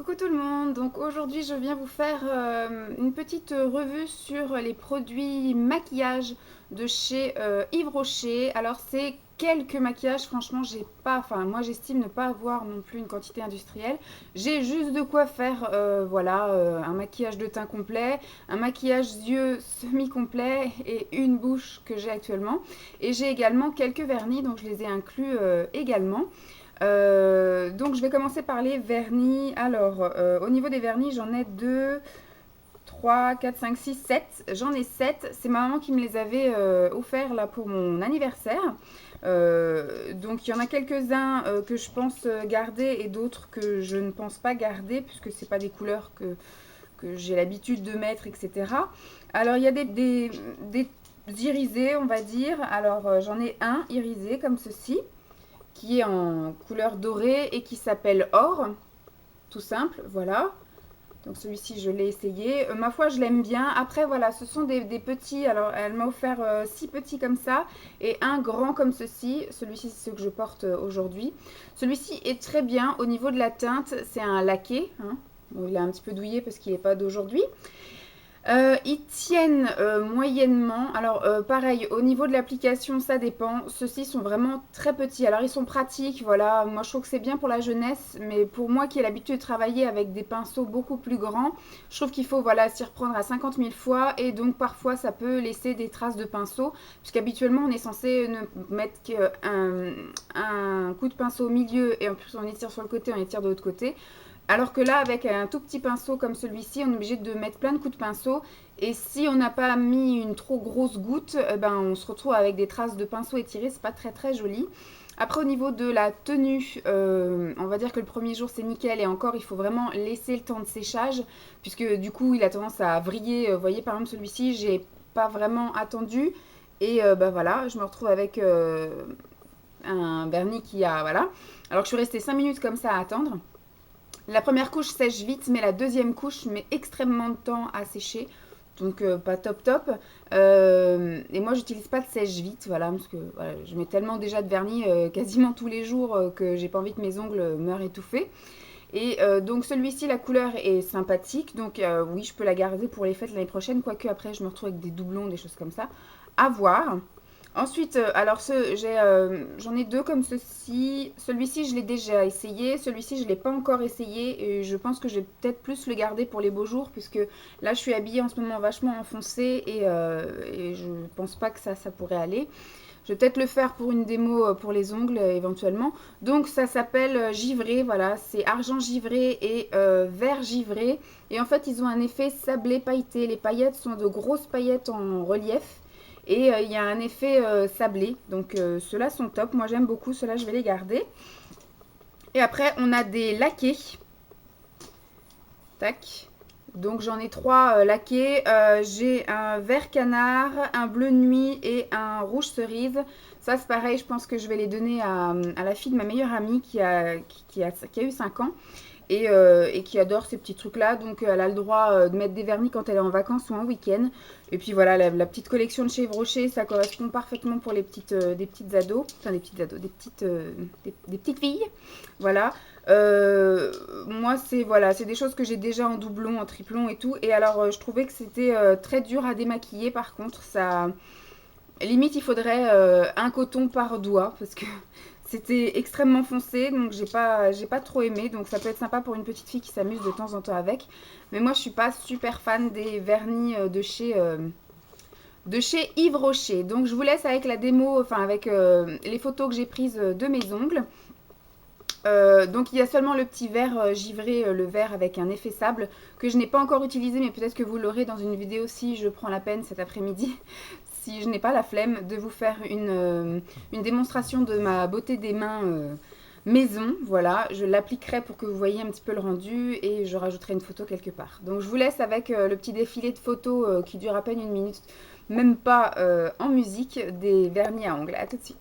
Coucou tout le monde, donc aujourd'hui je viens vous faire une petite revue sur les produits maquillage de chez Yves Rocher. Alors c'est quelques maquillages, franchement j'ai pas, enfin moi j'estime ne pas avoir non plus une quantité industrielle. J'ai juste de quoi faire, un maquillage de teint complet, un maquillage yeux semi-complet et une bouche que j'ai actuellement. Et j'ai également quelques vernis, donc je les ai inclus également. Donc je vais commencer par les vernis. Alors, au niveau des vernis, j'en ai 2, 3, 4, 5, 6, 7. J'en ai 7. C'est ma maman qui me les avait offerts là pour mon anniversaire. Donc il y en a quelques-uns que je pense garder et d'autres que je ne pense pas garder puisque c'est pas des couleurs que j'ai l'habitude de mettre, etc. Alors il y a des irisés, on va dire. Alors j'en ai un irisé comme ceci qui est en couleur dorée et qui s'appelle Or, tout simple, voilà. Donc celui-ci, je l'ai essayé. Ma foi, je l'aime bien. Après, voilà, ce sont des petits. Alors, elle m'a offert 6 petits comme ça et un grand comme ceci. Celui-ci, c'est ce que je porte aujourd'hui. Celui-ci est très bien au niveau de la teinte. C'est un laqué, hein. Bon, il est un petit peu douillé parce qu'il n'est pas d'aujourd'hui. Ils tiennent moyennement. Alors pareil, au niveau de l'application, ça dépend. Ceux-ci sont vraiment très petits. Alors ils sont pratiques, voilà. Moi je trouve que c'est bien pour la jeunesse, mais pour moi qui ai l'habitude de travailler avec des pinceaux beaucoup plus grands, je trouve qu'il faut voilà s'y reprendre à 50 000 fois et donc parfois ça peut laisser des traces de pinceau, puisqu'habituellement on est censé ne mettre qu'un coup de pinceau au milieu et en plus on étire sur le côté, on étire de l'autre côté. Alors que là, avec un tout petit pinceau comme celui-ci, on est obligé de mettre plein de coups de pinceau. Et si on n'a pas mis une trop grosse goutte, on se retrouve avec des traces de pinceau étirées. C'est pas très très joli. Après, au niveau de la tenue, on va dire que le premier jour c'est nickel. Et encore, il faut vraiment laisser le temps de séchage. Puisque du coup, il a tendance à vriller. Vous voyez, par exemple, celui-ci, j'ai pas vraiment attendu. Et voilà, je me retrouve avec un vernis qui a. Voilà. Alors que je suis restée 5 minutes comme ça à attendre. La première couche sèche vite, mais la deuxième couche met extrêmement de temps à sécher. Donc pas top top. Et moi j'utilise pas de sèche-vite, voilà, parce que voilà, je mets tellement déjà de vernis quasiment tous les jours que j'ai pas envie que mes ongles meurent étouffés. Et donc celui-ci, la couleur est sympathique, donc oui je peux la garder pour les fêtes l'année prochaine, quoique après je me retrouve avec des doublons, des choses comme ça. À voir. Ensuite, j'en ai deux comme ceci. Celui-ci, je l'ai déjà essayé. Celui-ci, je ne l'ai pas encore essayé. Et je pense que je vais peut-être plus le garder pour les beaux jours. Puisque là, je suis habillée en ce moment vachement enfoncée. Et je ne pense pas que ça pourrait aller. Je vais peut-être le faire pour une démo pour les ongles éventuellement. Donc, ça s'appelle givré. Voilà, c'est argent givré et vert givré. Et en fait, ils ont un effet sablé pailleté. Les paillettes sont de grosses paillettes en relief. Et il y a un effet sablé. Donc ceux-là sont top. Moi j'aime beaucoup. Ceux-là je vais les garder. Et après on a des laqués. Tac. Donc j'en ai 3 laqués. J'ai un vert canard, un bleu nuit et un rouge cerise. Ça c'est pareil, je pense que je vais les donner à la fille de ma meilleure amie qui a eu 5 ans. Et qui adore ces petits trucs là, donc elle a le droit de mettre des vernis quand elle est en vacances ou en week-end. Et puis voilà, la petite collection de chez Yves Rocher, ça correspond parfaitement pour les des petites ados, enfin des petites ados, des petites filles, voilà. Moi c'est voilà, c'est des choses que j'ai déjà en doublon, en triplon et tout, et alors je trouvais que c'était très dur à démaquiller. Par contre ça, limite il faudrait un coton par doigt, parce que c'était extrêmement foncé, donc j'ai pas trop aimé. Donc ça peut être sympa pour une petite fille qui s'amuse de temps en temps avec. Mais moi je suis pas super fan des vernis de chez Yves Rocher. Donc je vous laisse avec la démo, enfin avec les photos que j'ai prises de mes ongles. Donc il y a seulement le petit verre givré, le verre avec un effet sable que je n'ai pas encore utilisé, mais peut-être que vous l'aurez dans une vidéo si je prends la peine cet après-midi, si je n'ai pas la flemme de vous faire une démonstration de ma beauté des mains maison. Voilà, je l'appliquerai pour que vous voyez un petit peu le rendu et je rajouterai une photo quelque part. Donc je vous laisse avec le petit défilé de photos qui dure à peine une minute, même pas en musique, des vernis à ongles. A tout de suite.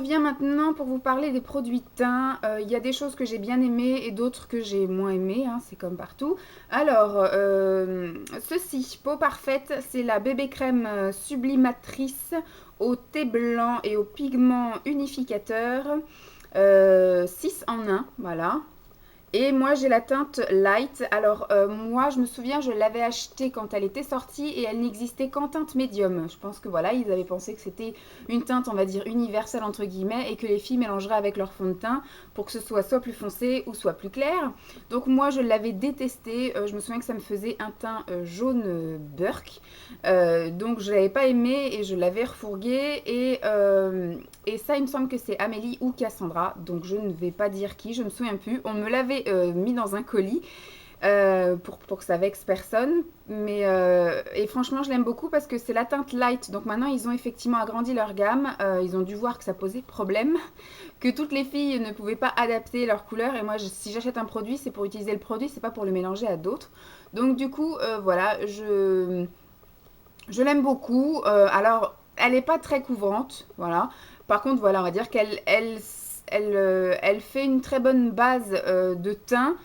reviens maintenant pour vous parler des produits teint. Il y a des choses que j'ai bien aimées et d'autres que j'ai moins aimées, hein, c'est comme partout. Alors, ceci, peau parfaite, c'est la bébé crème sublimatrice au thé blanc et au pigment unificateur. 6 en un, voilà. Et moi j'ai la teinte light. Alors moi je me souviens je l'avais achetée quand elle était sortie et elle n'existait qu'en teinte médium. Je pense que voilà ils avaient pensé que c'était une teinte on va dire universelle entre guillemets et que les filles mélangeraient avec leur fond de teint pour que ce soit plus foncé ou soit plus clair. Donc moi je l'avais détesté. Je me souviens que ça me faisait un teint jaune burk. Donc je l'avais pas aimé et je l'avais refourgué et ça il me semble que c'est Amélie ou Cassandra. Donc je ne vais pas dire qui, je me souviens plus. On me l'avait mis dans un colis pour que ça vexe personne. Et franchement, je l'aime beaucoup parce que c'est la teinte light. Donc maintenant, ils ont effectivement agrandi leur gamme. Ils ont dû voir que ça posait problème, que toutes les filles ne pouvaient pas adapter leur couleur. Et moi, si j'achète un produit, c'est pour utiliser le produit, c'est pas pour le mélanger à d'autres. Donc du coup, voilà, je l'aime beaucoup. Alors, elle n'est pas très couvrante, voilà. Par contre, voilà, on va dire qu'elle fait une très bonne base de teint.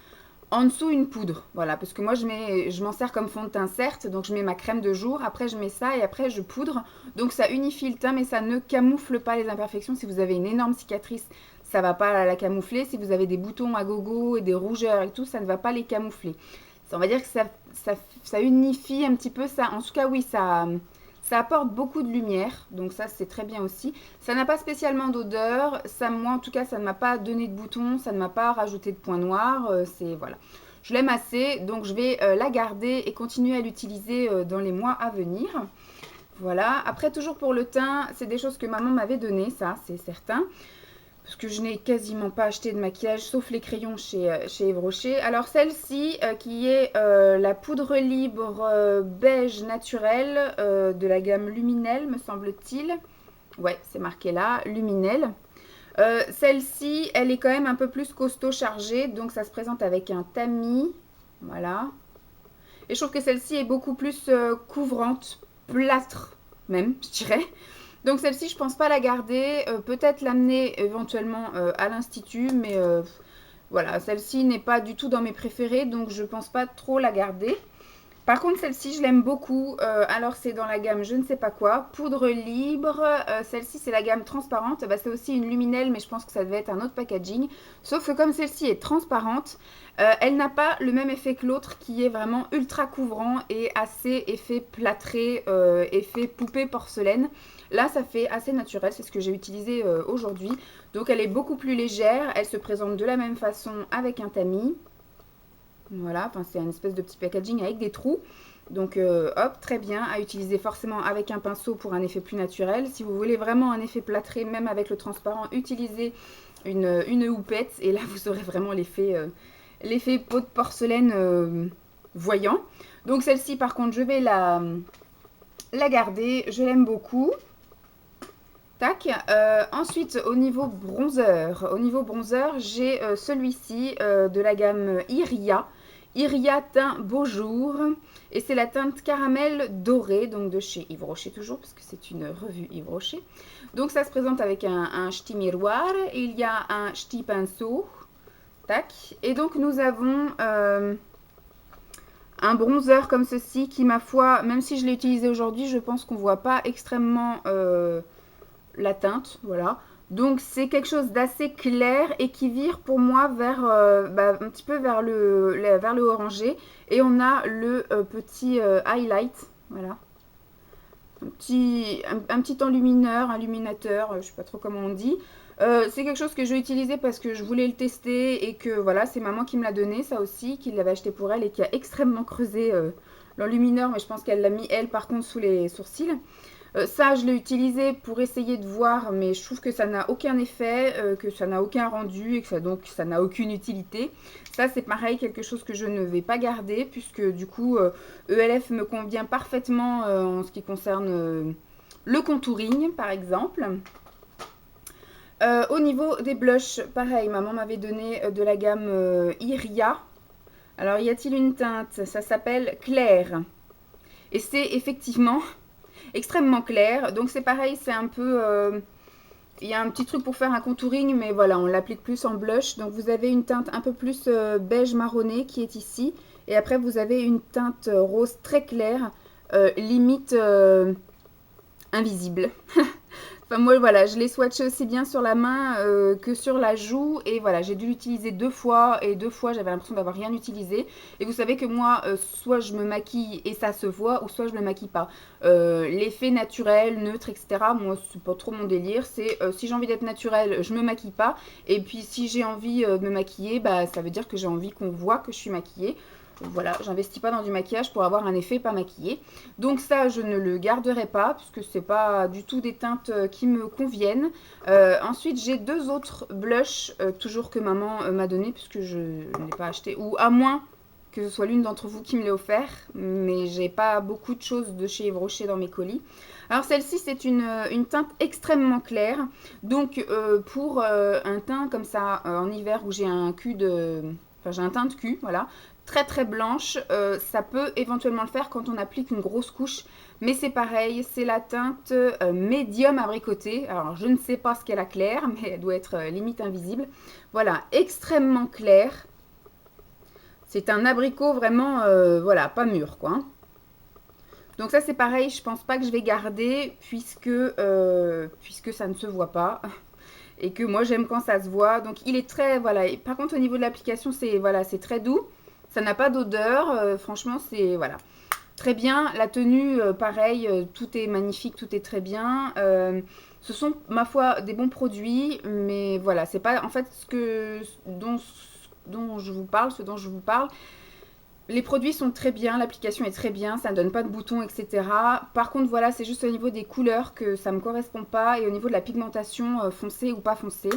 En dessous, une poudre, voilà, parce que moi, je m'en sers comme fond de teint, certes, donc je mets ma crème de jour, après je mets ça et après je poudre. Donc ça unifie le teint, mais ça ne camoufle pas les imperfections. Si vous avez une énorme cicatrice, ça ne va pas la camoufler. Si vous avez des boutons à gogo et des rougeurs et tout, ça ne va pas les camoufler. On va dire que ça unifie un petit peu ça. En tout cas, oui, ça apporte beaucoup de lumière, donc ça c'est très bien aussi. Ça n'a pas spécialement d'odeur, moi en tout cas ça ne m'a pas donné de boutons, ça ne m'a pas rajouté de points noirs, c'est voilà. Je l'aime assez, donc je vais la garder et continuer à l'utiliser dans les mois à venir. Voilà, après toujours pour le teint, c'est des choses que maman m'avait donné, ça c'est certain. Parce que je n'ai quasiment pas acheté de maquillage, sauf les crayons chez Yves Rocher. Alors celle-ci, qui est la poudre libre beige naturelle de la gamme Luminelle, me semble-t-il. Ouais, c'est marqué là, Luminelle. Celle-ci, elle est quand même un peu plus costaud chargée, donc ça se présente avec un tamis. Voilà. Et je trouve que celle-ci est beaucoup plus couvrante, plâtre même, je dirais. Donc celle-ci, je pense pas la garder, peut-être l'amener éventuellement à l'institut, mais voilà, celle-ci n'est pas du tout dans mes préférées, donc je pense pas trop la garder. Par contre, celle-ci, je l'aime beaucoup. Alors, c'est dans la gamme je ne sais pas quoi, poudre libre. Celle-ci, c'est la gamme transparente. Bah, c'est aussi une luminelle, mais je pense que ça devait être un autre packaging. Sauf que comme celle-ci est transparente, elle n'a pas le même effet que l'autre qui est vraiment ultra couvrant et assez effet plâtré, effet poupée porcelaine. Là, ça fait assez naturel. C'est ce que j'ai utilisé aujourd'hui. Donc, elle est beaucoup plus légère. Elle se présente de la même façon avec un tamis. Voilà, enfin c'est une espèce de petit packaging avec des trous. Donc hop, très bien, à utiliser forcément avec un pinceau pour un effet plus naturel. Si vous voulez vraiment un effet plâtré, même avec le transparent, utilisez une houppette. Et là, vous aurez vraiment l'effet peau de porcelaine voyant. Donc celle-ci, par contre, je vais la garder. Je l'aime beaucoup. Tac. Ensuite, au niveau bronzer, j'ai celui-ci de la gamme Iria. Iria teint beau jour. Et c'est la teinte caramel doré, donc de chez Yves Rocher toujours, parce que c'est une revue Yves Rocher. Donc ça se présente avec un ch'ti miroir. Il y a un ch'ti pinceau. Tac. Et donc nous avons un bronzer comme ceci qui, ma foi, même si je l'ai utilisé aujourd'hui, je pense qu'on ne voit pas extrêmement la teinte, voilà. Donc c'est quelque chose d'assez clair et qui vire pour moi vers un petit peu vers le orangé. Et on a le petit highlight, voilà. Un petit enlumineur, illuminateur, je sais pas trop comment on dit. C'est quelque chose que je vais utiliser parce que je voulais le tester et que voilà, c'est maman qui me l'a donné, ça aussi, qui l'avait acheté pour elle et qui a extrêmement creusé l'enlumineur, mais je pense qu'elle l'a mis elle par contre sous les sourcils. Ça, je l'ai utilisé pour essayer de voir, mais je trouve que ça n'a aucun effet, que ça n'a aucun rendu et que donc ça n'a aucune utilité. Ça, c'est pareil, quelque chose que je ne vais pas garder puisque du coup, ELF me convient parfaitement en ce qui concerne le contouring, par exemple. Au niveau des blushs, pareil, maman m'avait donné de la gamme Iria. Alors, y a-t-il une teinte? Ça s'appelle Claire. Et c'est effectivement extrêmement clair. Donc c'est pareil, c'est un peu il y a un petit truc pour faire un contouring, mais voilà, on l'applique plus en blush. Donc vous avez une teinte un peu plus beige marronné qui est ici. Et après, vous avez une teinte rose très claire, limite invisible. Enfin, moi, voilà, je l'ai swatché aussi bien sur la main que sur la joue. Et voilà, j'ai dû l'utiliser 2 fois. Et 2 fois, j'avais l'impression d'avoir rien utilisé. Et vous savez que moi, soit je me maquille et ça se voit, ou soit je me maquille pas. L'effet naturel, neutre, etc., moi, c'est pas trop mon délire. C'est si j'ai envie d'être naturelle, je me maquille pas. Et puis, si j'ai envie de me maquiller, bah, ça veut dire que j'ai envie qu'on voit que je suis maquillée. Voilà, j'investis pas dans du maquillage pour avoir un effet pas maquillé. Donc ça, je ne le garderai pas, puisque c'est pas du tout des teintes qui me conviennent. Ensuite, j'ai 2 autres blushs, toujours que maman m'a donné, puisque je ne l'ai pas acheté. Ou à moins que ce soit l'une d'entre vous qui me l'ait offert. Mais j'ai pas beaucoup de choses de chez Yves Rocher dans mes colis. Alors celle-ci, c'est une teinte extrêmement claire. Donc pour un teint comme ça, en hiver, où j'ai un cul de... Enfin, j'ai un teint de cul, voilà, très très blanche, ça peut éventuellement le faire quand on applique une grosse couche, mais c'est pareil, c'est la teinte médium abricoté. Alors je ne sais pas ce qu'elle a claire, mais elle doit être limite invisible. Voilà, extrêmement claire. C'est un abricot vraiment, voilà, pas mûr quoi. Donc ça c'est pareil, je pense pas que je vais garder puisque ça ne se voit pas. Et que moi j'aime quand ça se voit. Donc il est très, voilà. Et par contre au niveau de l'application, c'est voilà, c'est très doux. Ça n'a pas d'odeur. Franchement, c'est voilà. Très bien. La tenue, pareil, tout est magnifique, tout est très bien. Ce sont, ma foi, des bons produits. Mais voilà, c'est pas en fait dont je vous parle, ce dont je vous parle. Les produits sont très bien, l'application est très bien, ça ne donne pas de boutons, etc. Par contre, voilà, c'est juste au niveau des couleurs que ça ne me correspond pas et au niveau de la pigmentation, foncée ou pas foncée.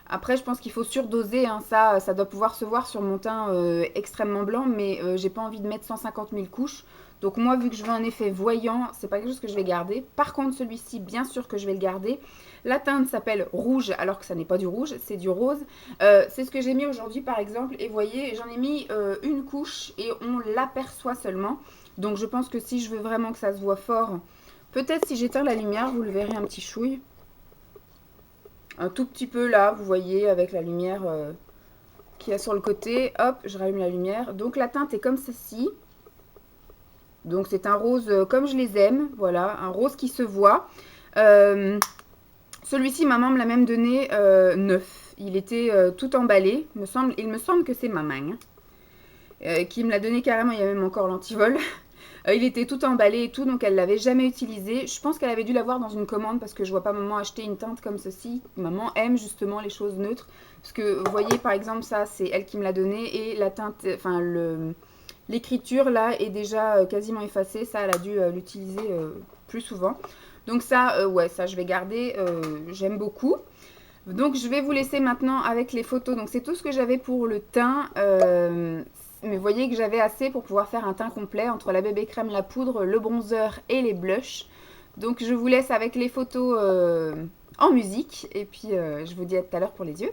Après, je pense qu'il faut surdoser, hein, ça doit pouvoir se voir sur mon teint extrêmement blanc, mais j'ai pas envie de mettre 150 000 couches. Donc moi, vu que je veux un effet voyant, c'est pas quelque chose que je vais garder. Par contre, celui-ci, bien sûr que je vais le garder. La teinte s'appelle rouge, alors que ça n'est pas du rouge, c'est du rose. C'est ce que j'ai mis aujourd'hui, par exemple. Et vous voyez, j'en ai mis une couche et on l'aperçoit seulement. Donc je pense que si je veux vraiment que ça se voit fort, peut-être si j'éteins la lumière, vous le verrez un petit chouille. Un tout petit peu là, vous voyez, avec la lumière qu'il y a sur le côté. Hop, je rallume la lumière. Donc la teinte est comme ceci. Donc c'est un rose comme je les aime, voilà, un rose qui se voit. Celui-ci, maman me l'a même donné neuf. Il était tout emballé, il me semble que c'est maman, hein, qui me l'a donné carrément, il y a même encore l'antivol. Il était tout emballé et tout, donc elle l'avait jamais utilisé. Je pense qu'elle avait dû l'avoir dans une commande parce que je vois pas maman acheter une teinte comme ceci. Maman aime justement les choses neutres. Parce que vous voyez par exemple ça, c'est elle qui me l'a donné et la teinte, enfin l'écriture là est déjà quasiment effacée. Ça, elle a dû l'utiliser plus souvent. Donc ça, ouais, ça je vais garder. J'aime beaucoup. Donc je vais vous laisser maintenant avec les photos. Donc c'est tout ce que j'avais pour le teint. Mais vous voyez que j'avais assez pour pouvoir faire un teint complet entre la bébé crème, la poudre, le bronzer et les blushs. Donc je vous laisse avec les photos en musique. Et puis je vous dis à tout à l'heure pour les yeux.